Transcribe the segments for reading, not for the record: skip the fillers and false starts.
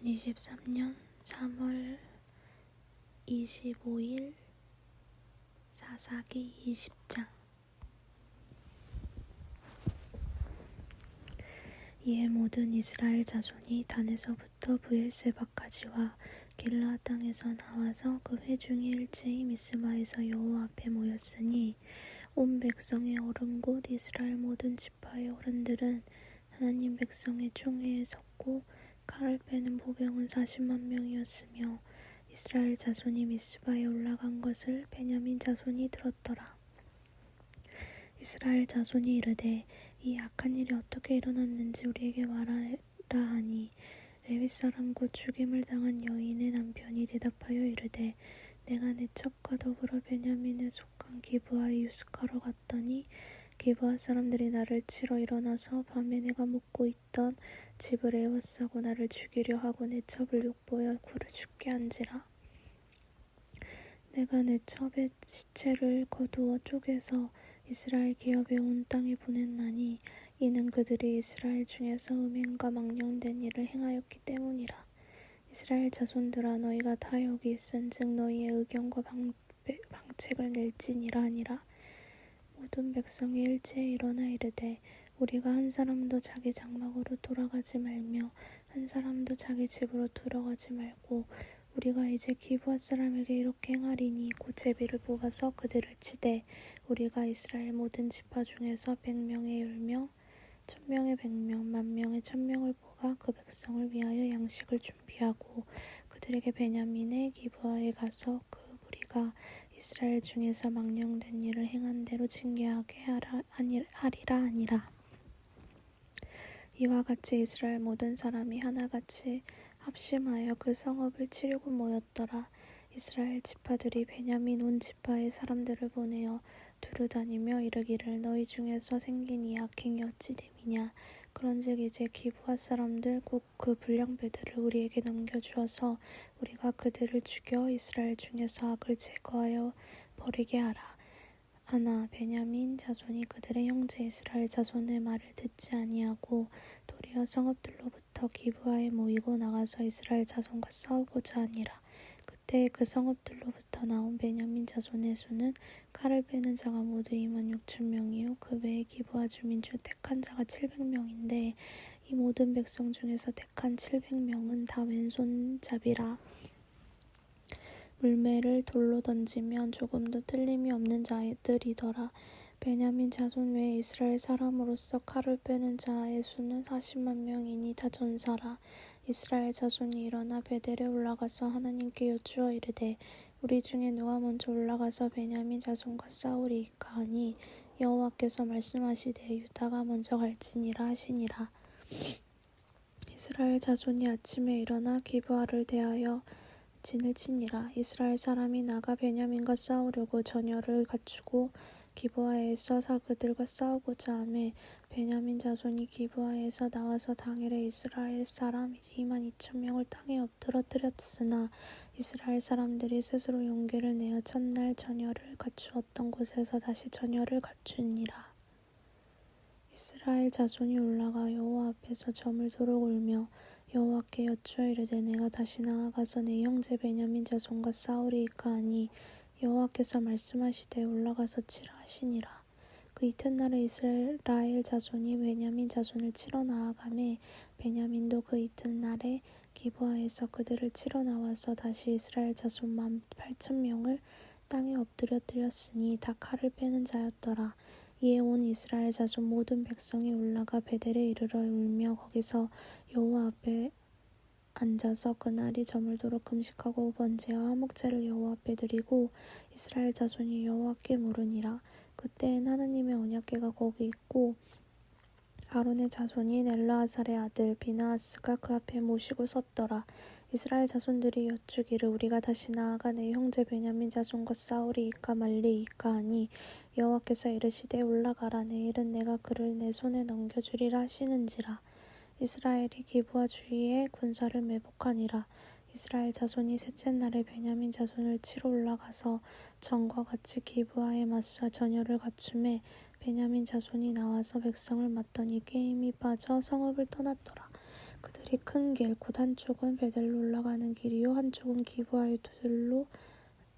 2023년 3월 25일 사사기 20장. 이에 모든 이스라엘 자손이 단에서부터 브엘세바까지와 길르앗 땅에서 나와서 그 회중이 일제히 미스바에서 여호와 앞에 모였으니 온 백성의 어른 곧 이스라엘 모든 지파의 어른들은 하나님 백성의 총회에 섰고 칼을 빼는 보병은 40만 명이었으며 이스라엘 자손이 미스바에 올라간 것을 베냐민 자손이 들었더라. 이스라엘 자손이 이르되 이 악한 일이 어떻게 일어났는지 우리에게 말하라 하니 레위 사람 곧 죽임을 당한 여인의 남편이 대답하여 이르되 내가 내 첩과 더불어 베냐민에 속한 기브아에 유숙하러 갔더니 기브아 사람들이 나를 치러 일어나서 밤에 내가 묵고 있던 집을 에워싸고 나를 죽이려 하고 내 첩을 욕보여 굴을 죽게 한지라. 내가 내 첩의 시체를 거두어 쪼개서 이스라엘 기업의 온 땅에 보냈나니 이는 그들이 이스라엘 중에서 음행과 망령된 일을 행하였기 때문이라. 이스라엘 자손들아 너희가 다 여기 있은즉 너희의 의견과 방책을 낼지니라 하니라. 모든 백성이 일제히 일어나 이르되 우리가 한 사람도 자기 장막으로 돌아가지 말며 한 사람도 자기 집으로 들어가지 말고 우리가 이제 기브아 사람에게 이렇게 행하리니 곧 제비를 뽑아서 그들을 치되 우리가 이스라엘 모든 지파 중에서 100명의 10명, 1000명의 100명, 10,000명의 1000명을 뽑아 그 백성을 위하여 양식을 준비하고 그들에게 베냐민의 기브아에 가서 그 무리가 이스라엘 중에서 망령된 일을 행한 대로 징계하게 하리라 하니라. 이와 같이 이스라엘 모든 사람이 하나같이 합심하여 그 성읍을 치려고 모였더라. 이스라엘 지파들이 베냐민 온 지파의 사람들을 보내어 두루다니며 이르기를 너희 중에서 생긴 이 악행이 어찌 됨이냐. 그런즉 이제 기브아 사람들 곧 그 불량배들을 우리에게 넘겨주어서 우리가 그들을 죽여 이스라엘 중에서 악을 제거하여 버리게 하라. 하나 베냐민 자손이 그들의 형제 이스라엘 자손의 말을 듣지 아니하고 도리어 성읍들로부터 기브아에 모이고 나가서 이스라엘 자손과 싸우고자 하니라. 그때 그 성읍들로부터 나온 베냐민 자손의 수는 칼을 빼는 자가 모두 26,000명이요 그 외에 기브아 주민 중 택한 자가 700명인데 이 모든 백성 중에서 택한 700명은 다 왼손잡이라. 물매를 돌로 던지면 조금도 틀림이 없는 자들이더라. 베냐민 자손 외에 이스라엘 사람으로서 칼을 빼는 자의 수는 40만 명이니 다 전사라. 이스라엘 자손이 일어나 베델에 올라가서 하나님께 여쭈어 이르되 우리 중에 누가 먼저 올라가서 베냐민 자손과 싸우리이까 하니 여호와께서 말씀하시되 유다가 먼저 갈지니라 하시니라. 이스라엘 자손이 아침에 일어나 기브아를 대하여 진을 치니라. 이스라엘 사람이 나가 베냐민과 싸우려고 전열을 갖추고 기브아에서 그들과 싸우고자 하매 베냐민 자손이 기브아에서 나와서 당일에 이스라엘 사람 22,000명을 땅에 엎드러뜨렸으나 이스라엘 사람들이 스스로 용기를 내어 첫날 전열을 갖추었던 곳에서 다시 전열을 갖추니라. 이스라엘 자손이 올라가 여호와 앞에서 저물도록 울며 여호와께 여쭈어 이르되 내가 다시 나아가서 내 형제 베냐민 자손과 싸우리이까 하니 여호와께서 말씀하시되 올라가서 치라 하시니라. 그 이튿날에 이스라엘 자손이 베냐민 자손을 치러 나아가매 베냐민도 그 이튿날에 기브아에서 그들을 치러 나와서 다시 이스라엘 자손 18,000명을 땅에 엎드려뜨렸으니 다 칼을 빼는 자였더라. 이에 온 이스라엘 자손 모든 백성이 올라가 베델에 이르러 울며 거기서 여호와 앞에 앉아서 그날이 저물도록 금식하고 번제와 화목제를 여호와 앞에 드리고 이스라엘 자손이 여호와께 물으니라. 그때엔 하나님의 언약궤가 거기 있고 아론의 자손인 엘르아살의 아들 비느하스가 그 앞에 모시고 섰더라. 이스라엘 자손들이 여쭈기를 우리가 다시 나아가 내 형제 베냐민 자손과 싸우리이까 말리이까 하니 여호와께서 이르시되 올라가라. 내일은 내가 그를 내 손에 넘겨주리라 하시는지라. 이스라엘이 기브아 주위에 군사를 매복하니라. 이스라엘 자손이 셋째 날에 베냐민 자손을 치러 올라가서 전과 같이 기브아에 맞서 전열을 갖추매 베냐민 자손이 나와서 백성을 맞더니 꽤 힘이 빠져 성읍을 떠났더라. 그들이 큰 길, 곧 한쪽은 베델로 올라가는 길이요 한쪽은 기브아의 들로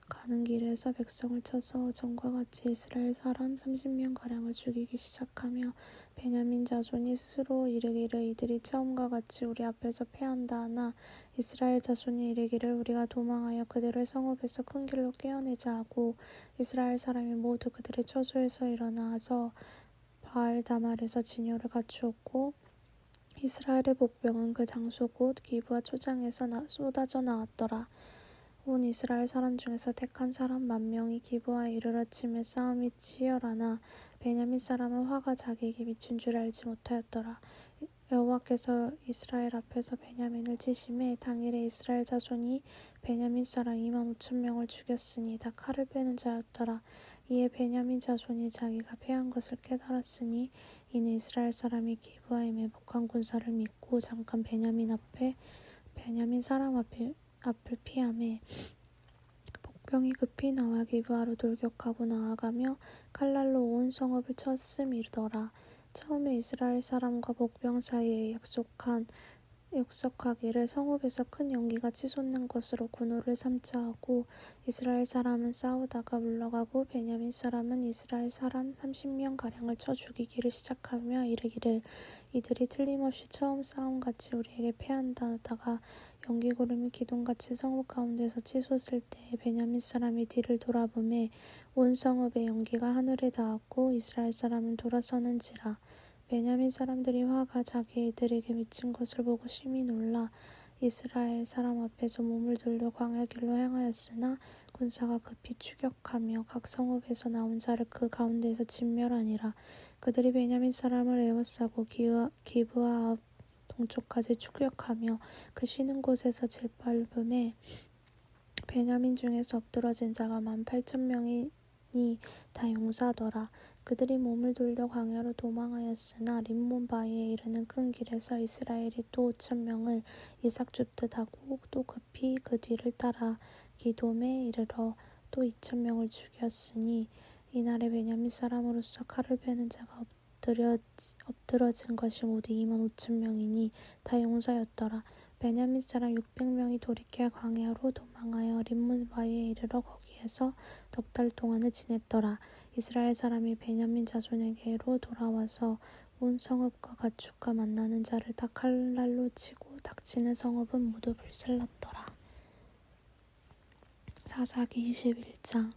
가는 길에서 백성을 쳐서 전과 같이 이스라엘 사람 30명가량을 죽이기 시작하며 베냐민 자손이 스스로 이르기를 이들이 처음과 같이 우리 앞에서 패한다 하나 이스라엘 자손이 이르기를 우리가 도망하여 그들을 성읍에서 큰 길로 깨어내자 하고 이스라엘 사람이 모두 그들의 처소에서 일어나서 바알다말에서 진요를 갖추었고 이스라엘의 복병은 그 장소 곧 기브아 초장에서 쏟아져 나왔더라. 온 이스라엘 사람 중에서 택한 사람 10,000명이 기브아에 이르러침에 싸움이 치열하나 베냐민 사람은 화가 자기에게 미친 줄 알지 못하였더라. 여호와께서 이스라엘 앞에서 베냐민을 치심에 당일에 이스라엘 자손이 베냐민 사람 25,000명을 죽였으니 다 칼을 빼는 자였더라. 이에 베냐민 자손이 자기가 패한 것을 깨달았으니 이는 이스라엘 사람이 기브아에 매복한 군사를 믿고 잠깐 베냐민 사람 앞을 피하매 복병이 급히 나와 기브아로 돌격하고 나아가며 칼날로 온 성읍을 쳤음이더라. 처음에 이스라엘 사람과 복병 사이에 약속하기를 성읍에서 큰 연기가 치솟는 것으로 군호를 삼자 하고 이스라엘 사람은 싸우다가 물러가고 베냐민 사람은 이스라엘 사람 30명가량을 쳐 죽이기를 시작하며 이르기를 이들이 틀림없이 처음 싸움같이 우리에게 패한다 하다가 연기구름이 기둥같이 성읍 가운데서 치솟을 때에 베냐민 사람이 뒤를 돌아보매 온 성읍의 연기가 하늘에 닿았고 이스라엘 사람은 돌아서는지라. 베냐민 사람들이 화가 자기들에게 미친 것을 보고 심히 놀라 이스라엘 사람 앞에서 몸을 돌려 광야 길로 향하였으나 군사가 급히 추격하며 각 성읍에서 나온 자를 그 가운데에서 진멸하니라. 그들이 베냐민 사람을 에워싸고 기브아 앞 동쪽까지 추격하며 그 쉬는 곳에서 짓밟음에 베냐민 중에서 엎드러진 자가 18,000명이니 다 용사더라. 그들이 몸을 돌려 광야로 도망하였으나 림몬 바위에 이르는 큰 길에서 이스라엘이 또 5,000명을 이삭 줍듯 하고 또 급히 그 뒤를 따라 기돔에 이르러 또 2,000명을 죽였으니 이날에 베냐민 사람으로서 칼을 베는 자가 엎드러진 것이 모두 25,000명이니 다 용사였더라. 베냐민 사람 600명이 돌이켜 광야로 도망하여 림몬 바위에 이르러 거기에서 6달 동안을 지냈더라. 이스라엘 사람이 베냐민 자손에게로 돌아와서 온 성읍과 가축과 만나는 자를 다 칼날로 치고 닥치는 성읍은 모두 불살랐더라. 사사기 21장.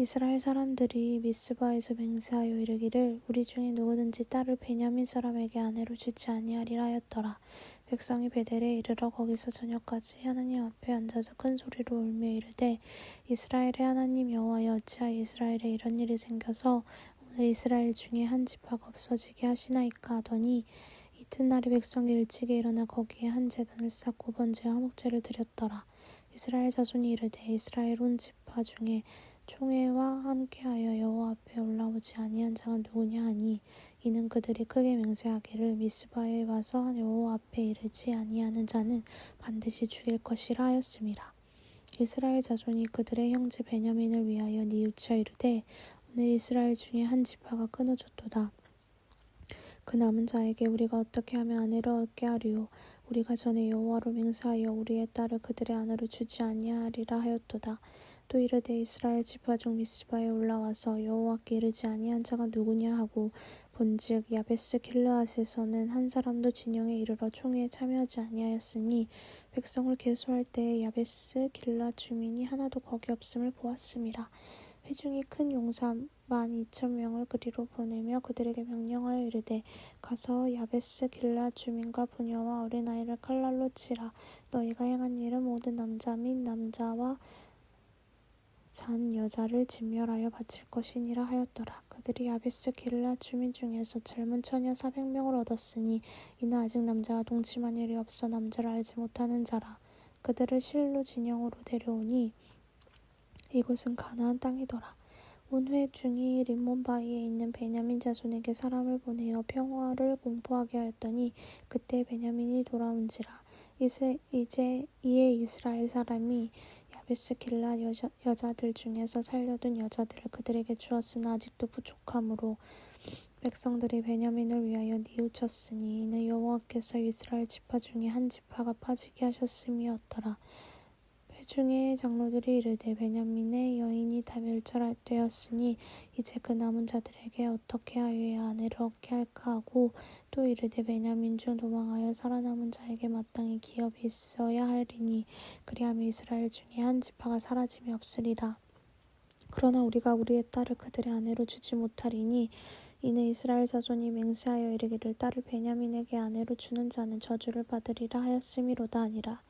이스라엘 사람들이 미스바에서 맹세하여 이르기를 우리 중에 누구든지 딸을 베냐민 사람에게 아내로 주지 아니하리라 하였더라. 백성이 베델에 이르러 거기서 저녁까지 하나님 앞에 앉아서 큰 소리로 울며 이르되 이스라엘의 하나님 여호와여 어찌하여 이스라엘에 이런 일이 생겨서 오늘 이스라엘 중에 한 지파가 없어지게 하시나이까 하더니 이튿날에 백성이 일찍이 일어나 거기에 한 제단을 쌓고 번제와 화목제를 드렸더라. 이스라엘 자손이 이르되 이스라엘 온 지파 중에 총회와 함께하여 여호와 앞에 올라오지 아니한 자가 누구냐 하니 이는 그들이 크게 맹세하기를 미스바에 와서 여호와 앞에 이르지 아니하는 자는 반드시 죽일 것이라 하였음이라. 이스라엘 자손이 그들의 형제 베냐민을 위하여 뉘우쳐 이르되 오늘 이스라엘 중에 한 지파가 끊어졌도다. 그 남은 자에게 우리가 어떻게 하면 아내를 얻게 하리요. 우리가 전에 여호와로 맹세하여 우리의 딸을 그들의 아내로 주지 아니하리라 하였도다. 또 이르되 이스라엘 지파 중 미스바에 올라와서 여호와께 이르지 아니한 자가 누구냐 하고 본즉 야베스 길르앗에서는 한 사람도 진영에 이르러 총회에 참여하지 아니하였으니 백성을 계수할 때에 야베스 길르앗 주민이 하나도 거기 없음을 보았음이라. 회중이 큰 용사 12,000명을 그리로 보내며 그들에게 명령하여 이르되 가서 야베스 길르앗 주민과 부녀와 어린아이를 칼날로 치라. 너희가 행한 일은 모든 남자 및 남자와 잔 여자를 진멸하여 바칠 것이니라 하였더라. 그들이 야베스 길르앗 주민 중에서 젊은 처녀 400명을 얻었으니 이는 아직 남자와 동침한 일이 없어 남자를 알지 못하는 자라. 그들을 실로 진영으로 데려오니 이곳은 가나안 땅이더라. 온 회중이 림몬 바위에 있는 베냐민 자손에게 사람을 보내어 평화를 공포하게 하였더니 그때 베냐민이 돌아온지라. 이에 이스라엘 사람이 야베스 길르앗 여자들 중에서 살려둔 여자들을 그들에게 주었으나 아직도 부족하므로 백성들이 베냐민을 위하여 뉘우쳤으니 이는 여호와께서 이스라엘 지파 중에 한 지파가 빠지게 하셨음이었더라. 회중의 장로들이 이르되 베냐민의 여인이 다 멸절되었으니 이제 그 남은 자들에게 어떻게 하여야 아내를 얻게 할까 하고 또 이르되 베냐민 중 도망하여 살아남은 자에게 마땅히 기업이 있어야 하리니 그리하면 이스라엘 중에 한 지파가 사라짐이 없으리라. 그러나 우리가 우리의 딸을 그들의 아내로 주지 못하리니 이는 이스라엘 자손이 맹세하여 이르기를 딸을 베냐민에게 아내로 주는 자는 저주를 받으리라 하였음이로다 하니라.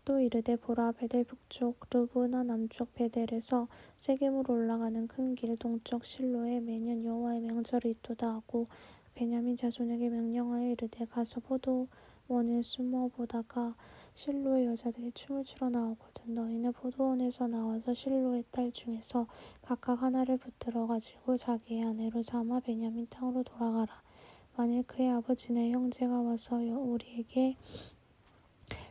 또 이르되 보라 베델 북쪽 르브나 남쪽 베델에서 세겜으로 올라가는 큰 길 동쪽 실로에 매년 여호와의 명절이 있도다 하고 베냐민 자손에게 명령하여 이르되 가서 포도원에 숨어 보다가 실로의 여자들이 춤을 추러 나오거든 너희는 포도원에서 나와서 실로의 딸 중에서 각각 하나를 붙들어 가지고 자기의 아내로 삼아 베냐민 땅으로 돌아가라. 만일 그의 아버지나 형제가 와서 우리에게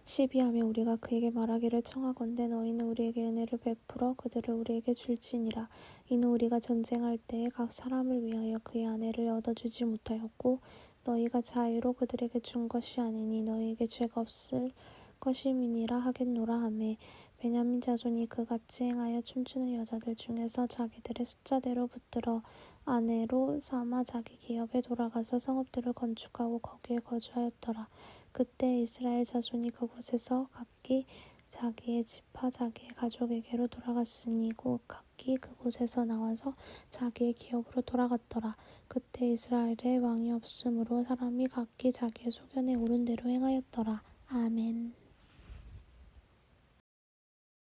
시비하며 우리가 그에게 말하기를 청하건대 너희는 우리에게 은혜를 베풀어 그들을 우리에게 줄지니라. 이는 우리가 전쟁할 때에 각 사람을 위하여 그의 아내를 얻어주지 못하였고 너희가 자유로 그들에게 준 것이 아니니 너희에게 죄가 없을 것임이니라 하겠노라 하매 베냐민 자손이 그같이 행하여 춤추는 여자들 중에서 자기들의 숫자대로 붙들어 아내로 삼아 자기 기업에 돌아가서 성읍들을 건축하고 거기에 거주하였더라. 그때 이스라엘 자손이 그곳에서 각기 자기의 지파 자기의 가족에게로 돌아갔으니 곧 각기 그곳에서 나와서 자기의 기업으로 돌아갔더라. 그때 이스라엘에 왕이 없으므로 사람이 각기 자기의 소견에 오른 대로 행하였더라. 아멘.